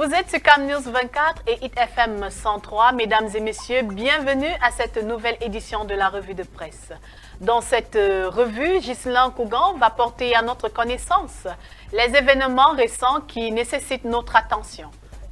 Vous êtes sur Cam News 24 et Hit FM 103. Mesdames et messieurs, bienvenue à cette nouvelle édition de la revue de presse. Dans cette revue, Ghislain Kougan va porter à notre connaissance les événements récents qui nécessitent notre attention.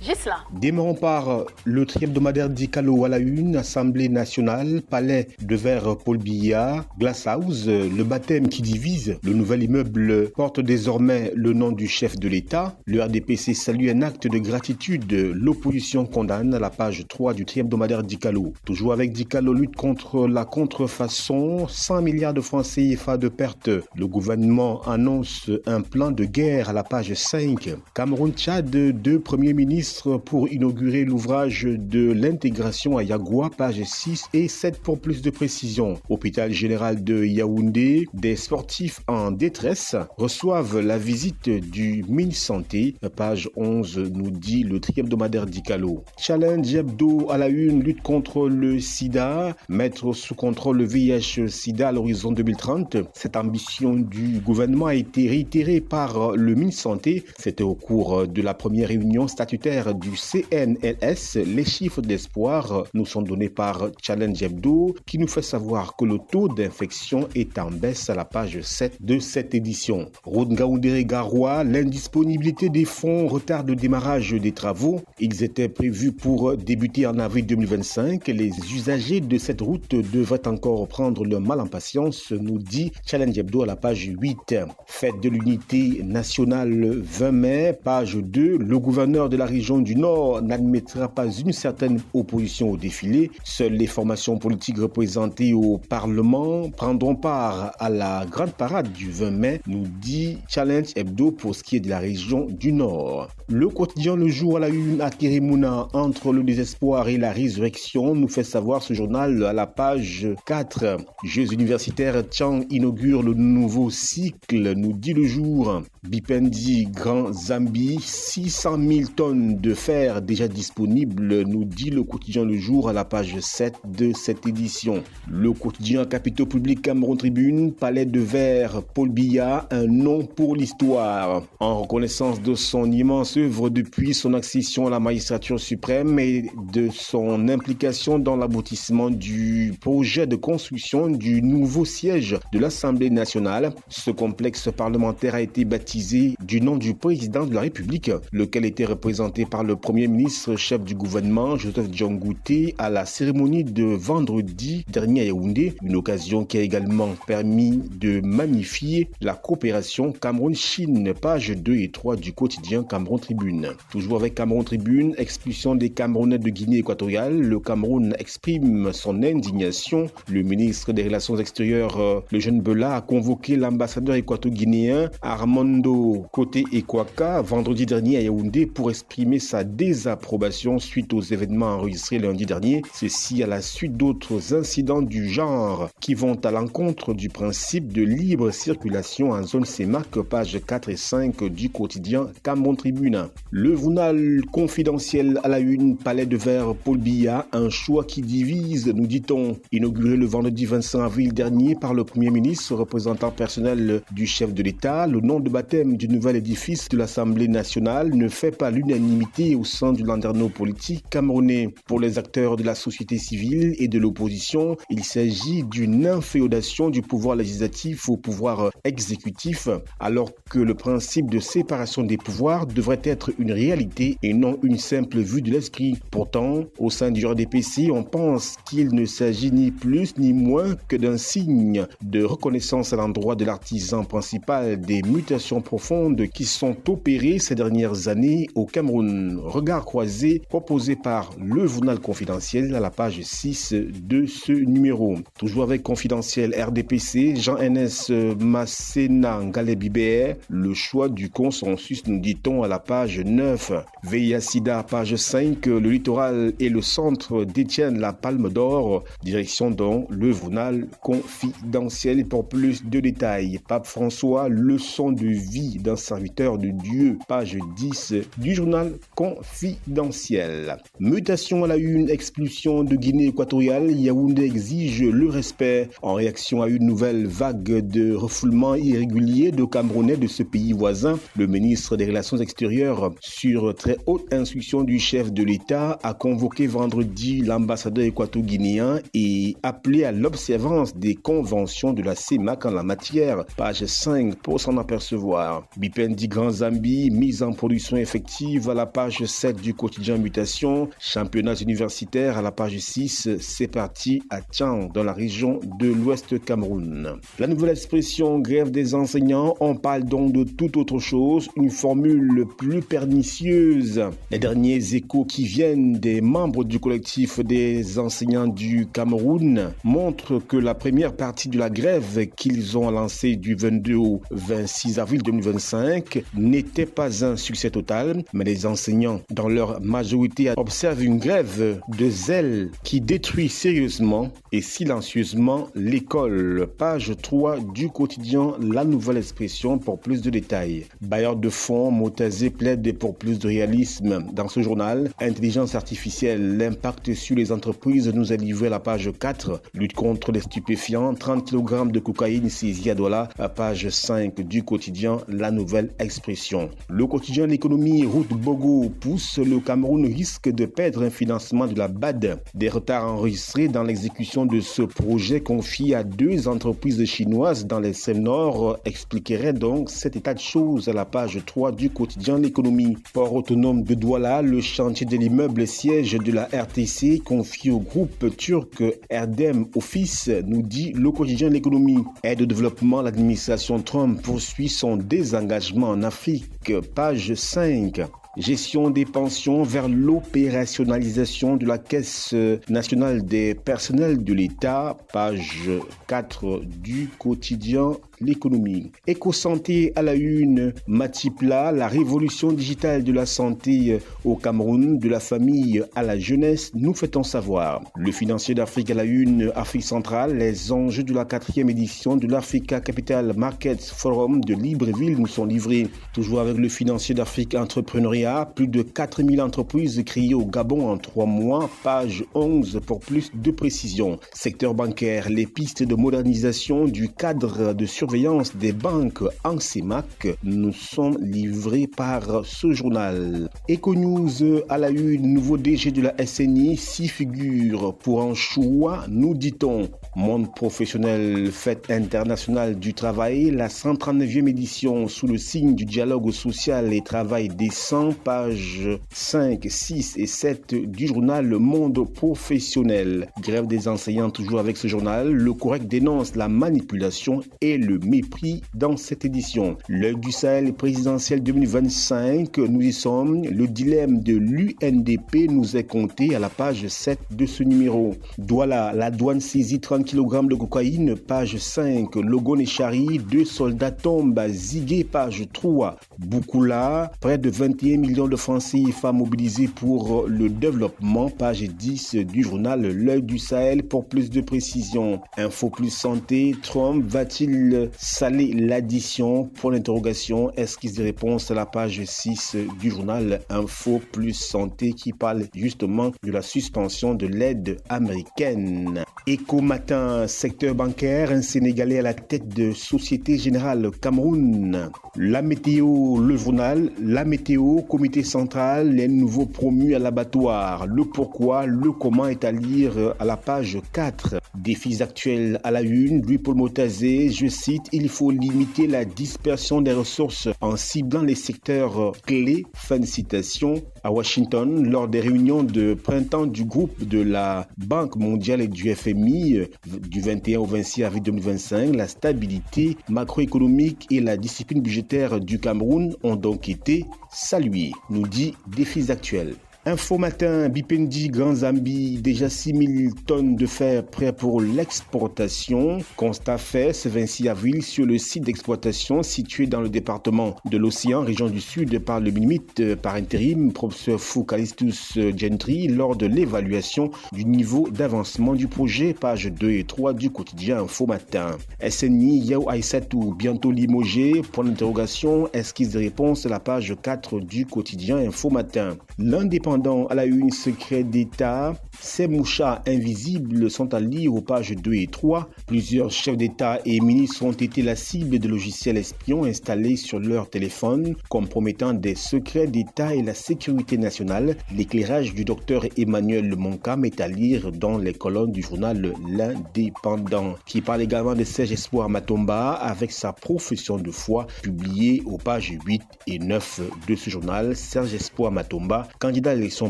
Ghislain. Démarrons par le hebdomadaire d'Icalo à la une, Assemblée nationale, palais de verre Paul Biya, Glass House, le baptême qui divise. Le nouvel immeuble porte désormais le nom du chef de l'État. Le RDPC salue un acte de gratitude. L'opposition condamne à la page 3 du hebdomadaire d'Icalo. Toujours avec d'Icalo, lutte contre la contrefaçon, 100 milliards de francs CFA de pertes. Le gouvernement annonce un plan de guerre à la page 5. Cameroun-Tchad, deux premiers ministres pour inaugurer l'ouvrage de l'intégration à Yagoua, page 6 et 7 pour plus de précision. Hôpital général de Yaoundé, des sportifs en détresse reçoivent la visite du MinSanté, page 11 nous dit le hebdomadaire d'Icalo. Challenge hebdo à la une, lutte contre le sida, mettre sous contrôle le VIH-sida à l'horizon 2030. Cette ambition du gouvernement a été réitérée par le MinSanté. C'était au cours de la première réunion statutaire du CNLS. Les chiffres d'espoir nous sont donnés par Challenge Hebdo qui nous fait savoir que le taux d'infection est en baisse à la page 7 de cette édition. Route Ngaoundéré-Garoua, l'indisponibilité des fonds retarde le démarrage des travaux. Ils étaient prévus pour débuter en avril 2025. Les usagers de cette route devraient encore prendre leur mal en patience, nous dit Challenge Hebdo à la page 8. Fête de l'unité nationale 20 mai, page 2. Le gouverneur de la région du Nord n'admettra pas une certaine opposition au défilé. Seules les formations politiques représentées au Parlement prendront part à la grande parade du 20 mai, nous dit Challenge Hebdo pour ce qui est de la région du Nord. Le quotidien Le Jour à la une à Kérémouna, entre le désespoir et la résurrection, nous fait savoir ce journal à la page 4. Jeux universitaires, Tchang inaugure le nouveau cycle, nous dit Le Jour. Bipendi, Grand Zambie, 600 000 tonnes de fer déjà disponibles, nous dit le quotidien Le Jour à la page 7 de cette édition. Le quotidien Capitaux Public Cameroun Tribune, palais de verre Paul Biya, un nom pour l'histoire. En reconnaissance de son immense œuvre depuis son accession à la magistrature suprême et de son implication dans l'aboutissement du projet de construction du nouveau siège de l'Assemblée nationale, ce complexe parlementaire a été baptisé du nom du président de la République, lequel était représenté par le Premier ministre chef du gouvernement Joseph Diongouté à la cérémonie de vendredi dernier à Yaoundé, une occasion qui a également permis de magnifier la coopération Cameroun-Chine, page 2 et 3 du quotidien Cameroun Tribune. Toujours avec Cameroun Tribune, expulsion des Camerounais de Guinée équatoriale, le Cameroun exprime son indignation. Le ministre des Relations extérieures, le jeune Bela, a convoqué l'ambassadeur équato-guinéen Armando Côté Ekwaka vendredi dernier à Yaoundé pour exprimer sa désapprobation suite aux événements enregistrés lundi dernier. Ceci à la suite d'autres incidents du genre qui vont à l'encontre du principe de libre circulation en zone CEMAC, page 4 et 5 du quotidien Cameroun Tribune. Le journal confidentiel à la une, palais de verre Paul Biya, un choix qui divise, nous dit-on. Inauguré le vendredi 25 avril dernier par le Premier ministre, représentant personnel du chef de l'État, le nom de baptême du nouvel édifice de l'Assemblée nationale ne fait pas l'unanimité au sein du landerneau politique camerounais. Pour les acteurs de la société civile et de l'opposition, il s'agit d'une inféodation du pouvoir législatif au pouvoir exécutif, alors que le principe de séparation des pouvoirs devrait être une réalité et non une simple vue de l'esprit. Pourtant, au sein du RDPC, on pense qu'il ne s'agit ni plus ni moins que d'un signe de reconnaissance à l'endroit de l'artisan principal des mutations profondes qui sont opérées ces dernières années au Cameroun. Regard croisé proposé par le journal confidentiel à la page 6 de ce numéro. Toujours avec confidentiel RDPC, Jean-Enes Massena Ngalebibé, le choix du consensus, nous dit-on à la page 9. VIH-Sida, page 5, le littoral et le centre détiennent la palme d'or, direction dans le journal confidentiel. Pour plus de détails, Pape François, leçon de vie d'un serviteur de Dieu, page 10 du journal confidentiel. Mutation à la une, expulsion de Guinée équatoriale. Yaoundé exige le respect en réaction à une nouvelle vague de refoulement irrégulier de Camerounais de ce pays voisin. Le ministre des Relations extérieures, sur très haute instruction du chef de l'État, a convoqué vendredi l'ambassadeur équato-guinéen et appelé à l'observance des conventions de la CEMAC en la matière. Page 5 pour s'en apercevoir. Bipendi Grand Zambie, mise en production effective à la page 7 du quotidien Mutation. Championnats universitaires à la page 6. C'est parti à Tian, dans la région de l'Ouest Cameroun. La nouvelle expression grève des enseignants, on parle donc de toute autre chose, une formule plus pernicieuse. Les derniers échos qui viennent des membres du collectif des enseignants du Cameroun montrent que la première partie de la grève qu'ils ont lancée du 22 au 26 avril 2025 n'était pas un succès total, mais les enseignants, dans leur majorité, observent une grève de zèle qui détruit sérieusement et silencieusement l'école. Page 3 du quotidien La Nouvelle Expression pour plus de détails. Bailleurs de fonds, Motazé plaide pour plus de réalisme. Dans ce journal, Intelligence artificielle, l'impact sur les entreprises nous est livré à la page 4. Lutte contre les stupéfiants, 30 kg de cocaïne saisie à Douala, à page 5 du quotidien La Nouvelle Expression. Le quotidien L'économie, route Bogo pousse, le Cameroun risque de perdre un financement de la BAD. Des retards enregistrés dans l'exécution de ce projet confié à 2 entreprises chinoises dans les Nord expliquerait donc cet état de choses à la page 3 du quotidien L'économie. Port autonome de Douala, le chantier de l'immeuble siège de la RTC confié au groupe turc Erdem Office, nous dit le quotidien L'économie. Aide au développement, l'administration Trump poursuit son désengagement en Afrique. Page 5. Gestion des pensions vers l'opérationnalisation de la Caisse nationale des personnels de l'État, page 4 du quotidien L'économie. Éco-santé à la une, Matipla, la révolution digitale de la santé au Cameroun, de la famille à la jeunesse, nous fait-on savoir. Le financier d'Afrique à la une, Afrique centrale, les enjeux de la 4e édition de l'Africa Capital Markets Forum de Libreville nous sont livrés. Toujours avec le financier d'Afrique entrepreneuriat, plus de 4000 entreprises créées au Gabon en 3 mois, page 11 pour plus de précision. Secteur bancaire, les pistes de modernisation du cadre de surveillance des banques en CEMAC nous sont livrées par ce journal. Econews à la une, nouveau DG de la SNI, 6 figures pour un choix, nous dit-on. Monde professionnel, fête internationale du travail, la 139e édition sous le signe du dialogue social et travail décent, pages 5, 6 et 7 du journal Le Monde professionnel. Grève des enseignants toujours avec ce journal, le Correct dénonce la manipulation et le mépris dans cette édition. L'œil du Sahel présidentiel 2025, nous y sommes. Le dilemme de l'UNDP nous est compté à la page 7 de ce numéro. Douala, la douane saisit 30 kg de cocaïne, page 5. Logon et Chari, 2 soldats tombent à Zigué, page 3. Boukoula, près de 21 millions de francs CFA mobilisés pour le développement, page 10 du journal L'œil du Sahel pour plus de précision. Info plus santé, Trump va-t-il saler l'addition? Pour l'interrogation, esquisse de réponse à la page 6 du journal Info plus santé qui parle justement de la suspension de l'aide américaine. Éco matin, secteur bancaire, un Sénégalais à la tête de Société Générale Cameroun. La météo, le journal, la météo, comité central, les nouveaux promus à l'abattoir. Le pourquoi, le comment est à lire à la page 4. Défis actuels à la une, Louis-Paul Motazé, je cite, il faut limiter la dispersion des ressources en ciblant les secteurs clés. Fin de citation. À Washington, lors des réunions de printemps du groupe de la Banque mondiale et du FMI du 21 au 26 avril 2025, la stabilité macroéconomique et la discipline budgétaire du Cameroun ont donc été saluées, nous dit Défis actuels. Info Matin, Bipendi, Grand Zambie, déjà 6000 tonnes de fer prêts pour l'exportation. Constat fait ce 26 avril sur le site d'exploitation situé dans le département de l'Océan, région du Sud, par le MINUMIT par intérim, professeur Foucalistus Gentry, lors de l'évaluation du niveau d'avancement du projet, pages 2 et 3 du quotidien Info Matin. SNI, Yao Aïssatou, bientôt limogé, point d'interrogation, esquisse de réponse à la page 4 du quotidien Info Matin. L'indépendant à la une, secret d'État, ces mouchards invisibles sont à lire aux pages 2 et 3. Plusieurs chefs d'État et ministres ont été la cible de logiciels espions installés sur leur téléphone, compromettant des secrets d'État et la sécurité nationale. L'éclairage du docteur Emmanuel Moncam est à lire dans les colonnes du journal L'Indépendant, qui parle également de Serge Espoir Matomba avec sa profession de foi, publiée aux pages 8 et 9 de ce journal. Serge Espoir Matomba, candidat à l'élection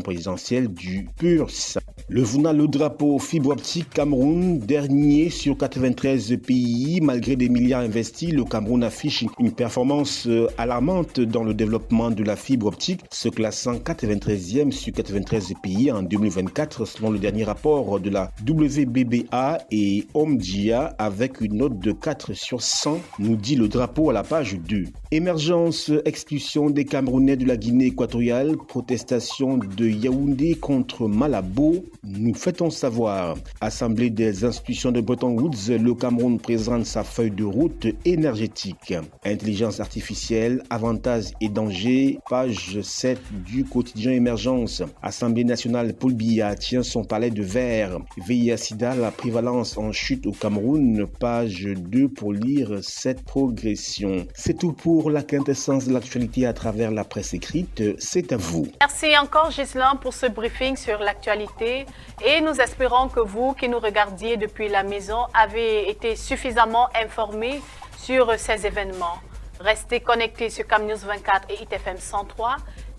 présidentielle du PURS. Le journal Le Drapeau, fibre optique Cameroun, dernier sur 93 pays. Malgré des milliards investis, le Cameroun affiche une performance alarmante dans le développement de la fibre optique, se classant 93e sur 93 pays en 2024, selon le dernier rapport de la WBBA et Omdia, avec une note de 4 sur 100, nous dit Le Drapeau à la page 2. Émergence, expulsion des Camerounais de la Guinée équatoriale, protestation de Yaoundé contre Malabo, nous fait-on savoir. Assemblée des institutions de Bretton Woods, le Cameroun présente sa feuille de route énergétique. Intelligence artificielle, avantages et dangers, page 7 du quotidien Émergence. Assemblée nationale, Paul Biya tient son palais de verre. VIH-Sida, la prévalence en chute au Cameroun, page 2 pour lire cette progression. C'est tout pour la quintessence de l'actualité à travers la presse écrite. C'est à vous. Merci encore Ghislain pour ce briefing sur l'actualité et nous espérons que vous qui nous regardiez depuis la maison avez été suffisamment informés sur ces événements. Restez connectés sur CamNews 24 et ITFM 103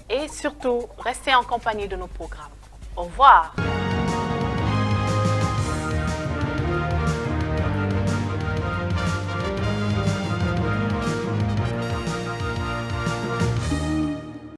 et surtout restez en compagnie de nos programmes. Au revoir.